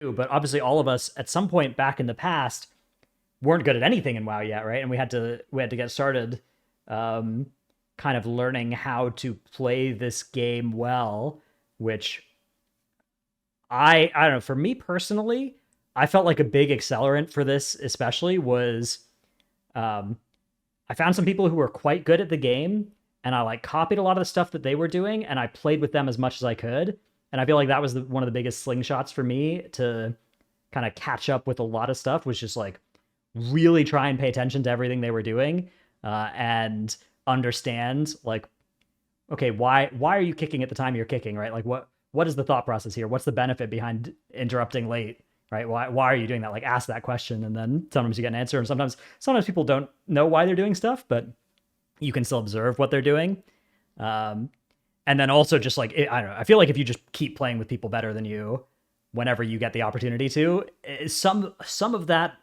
But obviously, all of us at some point back in the past weren't good at anything in WoW yet, right? And we had to get started, um, kind of learning how to play this game well, which I don't know. For me personally, I felt like a big accelerant for this, especially was, um, I found some people who were quite good at the game, and I like copied a lot of the stuff that they were doing, and I played with them as much as I could. And I feel like that was one of the biggest slingshots for me to kind of catch up with a lot of stuff. Was just like really try and pay attention to everything they were doing, and understand like, okay, why are you kicking at the time you're kicking, right? Like what is the thought process here? What's the benefit behind interrupting late? Right? Why are you doing that? Like ask that question, and then sometimes you get an answer, and sometimes people don't know why they're doing stuff, but you can still observe what they're doing. Um, and then also just like I don't know. I feel like if you just keep playing with people better than you, whenever you get the opportunity to, some of that,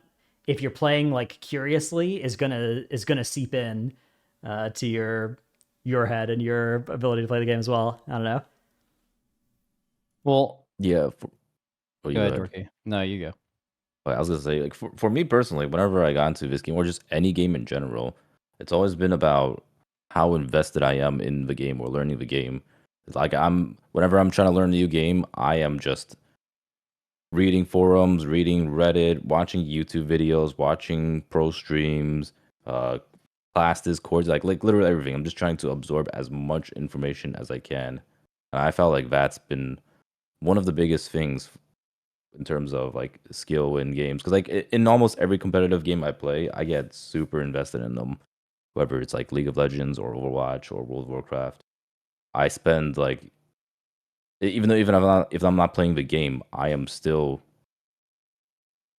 if you're playing like curiously, is gonna seep in, to your head and your ability to play the game as well. I don't know. Well, Yeah. Oh, you go go ahead, ahead. Dorky. No, you go. I was gonna say, like, for me personally, whenever I got into this game or just any game in general, it's always been about how invested I am in the game or learning the game. It's like whenever I'm trying to learn a new game, I am just reading forums, reading Reddit, watching YouTube videos, watching pro streams, uh, class discords, like literally everything. I'm just trying to absorb as much information as I can. And I felt like that's been one of the biggest things in terms of like skill in games, because like in almost every competitive game I play, I get super invested in them, whether it's like League of Legends or Overwatch or World of Warcraft. I spend like even though even if I'm not playing the game, I am still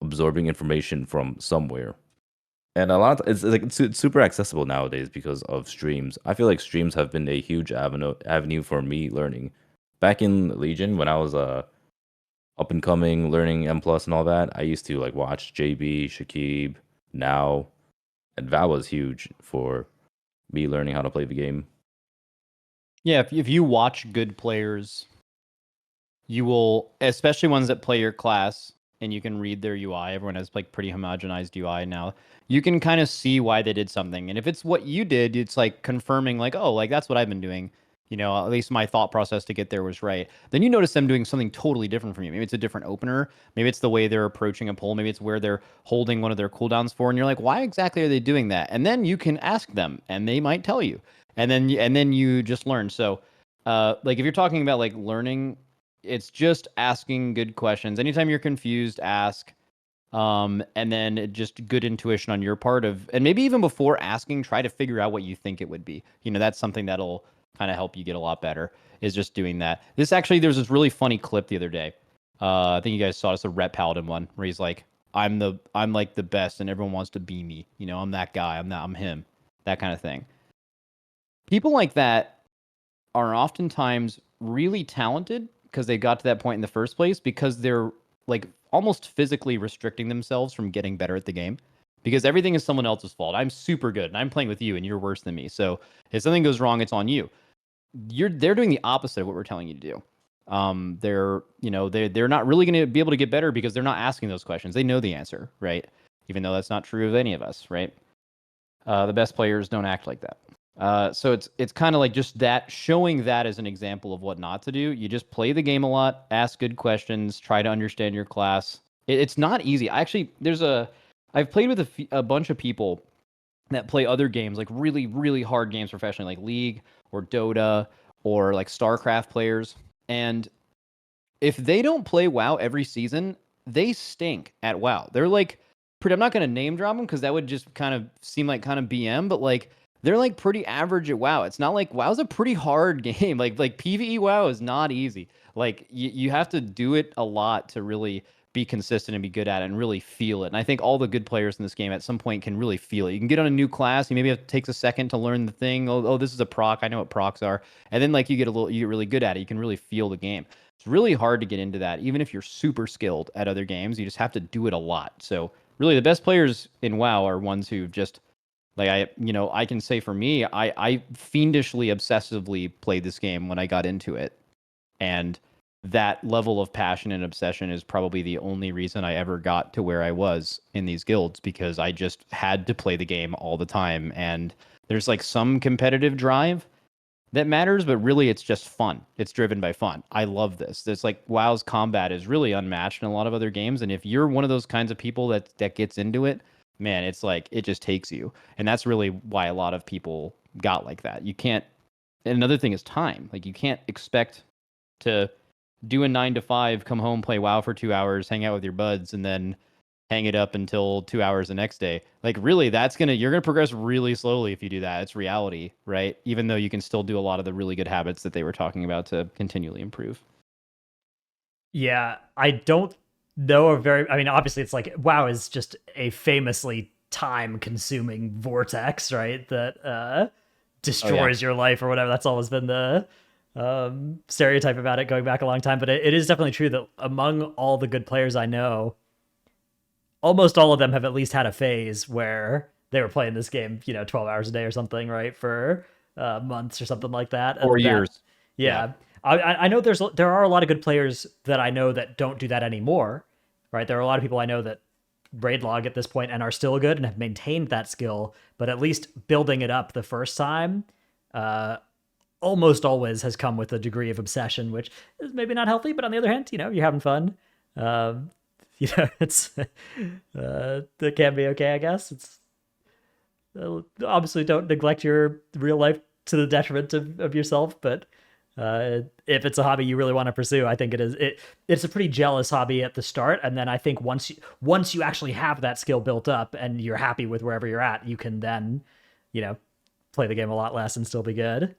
absorbing information from somewhere. And a lot it's like it's super accessible nowadays because of streams. I feel like streams have been a huge avenue for me learning. Back in Legion, when I was up and coming, learning M plus and all that, I used to like watch JB, Shakib, now, and that was huge for me learning how to play the game. Yeah, if you watch good players, you will, especially ones that play your class, and you can read their UI. Everyone has like pretty homogenized UI now. You can kind of see why they did something. And if it's what you did, it's like confirming like, oh, like that's what I've been doing. You know, at least my thought process to get there was right. Then you notice them doing something totally different from you. Maybe it's a different opener. Maybe it's the way they're approaching a pull. Maybe it's where they're holding one of their cooldowns for. And you're like, why exactly are they doing that? And then you can ask them and they might tell you. And then you just learn. So like if you're talking about like learning, it's just asking good questions. Anytime you're confused, ask. And then just good intuition on your part of, and maybe even before asking, try to figure out what you think it would be. You know, that's something that'll kind of help you get a lot better, is just doing that. This actually, there's this really funny clip the other day. I think you guys saw this, a Rep Paladin one, where he's like, I'm like the best and everyone wants to be me. You know, I'm that guy. I'm him. That kind of thing. People like that are oftentimes really talented because they got to that point in the first place, because they're like almost physically restricting themselves from getting better at the game, because everything is someone else's fault. I'm super good and I'm playing with you and you're worse than me. So if something goes wrong, it's on you. They're doing the opposite of what we're telling you to do. They're not really going to be able to get better because they're not asking those questions. They know the answer, right? Even though that's not true of any of us, right? The best players don't act like that. So it's kind of like just that, showing that as an example of what not to do. You just play the game a lot, ask good questions, try to understand your class. It's not easy. I've played with a bunch of people that play other games, like really, really hard games professionally, like League or Dota or like StarCraft players. And if they don't play WoW every season, they stink at WoW. They're like I'm not going to name drop them because that would just kind of seem like kind of BM, but like they're like pretty average at WoW. It's not like WoW's a pretty hard game. Like PvE WoW is not easy. Like you have to do it a lot to really be consistent and be good at it and really feel it. And I think all the good players in this game at some point can really feel it. You can get on a new class, you maybe have to take a second to learn the thing. Oh, this is a proc. I know what procs are. And then like you get really good at it. You can really feel the game. It's really hard to get into that, even if you're super skilled at other games. You just have to do it a lot. So really, the best players in WoW are ones who just like I can say for me, I fiendishly obsessively played this game when I got into it, and that level of passion and obsession is probably the only reason I ever got to where I was in these guilds, because I just had to play the game all the time. And there's like some competitive drive that matters, but really it's just fun. It's driven by fun. I love this. It's like WoW's combat is really unmatched in a lot of other games. And if you're one of those kinds of people that gets into it, man, it's like it just takes you. And that's really why a lot of people got like that. You can't, and another thing is time. Like you can't expect to do a 9 to 5, come home, play WoW for 2 hours, hang out with your buds, and then hang it up until 2 hours the next day. Like really, you're gonna progress really slowly if you do that. It's reality, right? Even though you can still do a lot of the really good habits that they were talking about to continually improve. Yeah, I don't know I mean, obviously it's like WoW is just a famously time-consuming vortex, right? That destroys your life or whatever. That's always been the stereotype about it going back a long time. But it is definitely true that among all the good players I know, almost all of them have at least had a phase where they were playing this game, 12 hours a day or something, right? For months or something like that. Or years. Yeah. I know there are a lot of good players that I know that don't do that anymore, right? There are a lot of people I know that raid log at this point and are still good and have maintained that skill, but at least building it up the first time almost always has come with a degree of obsession, which is maybe not healthy, but on the other hand, you're having fun. It's that can be okay, I guess. It's obviously don't neglect your real life to the detriment of yourself, but if it's a hobby you really want to pursue, I think it's a pretty jealous hobby at the start, and then I think once you actually have that skill built up and you're happy with wherever you're at, you can then play the game a lot less and still be good.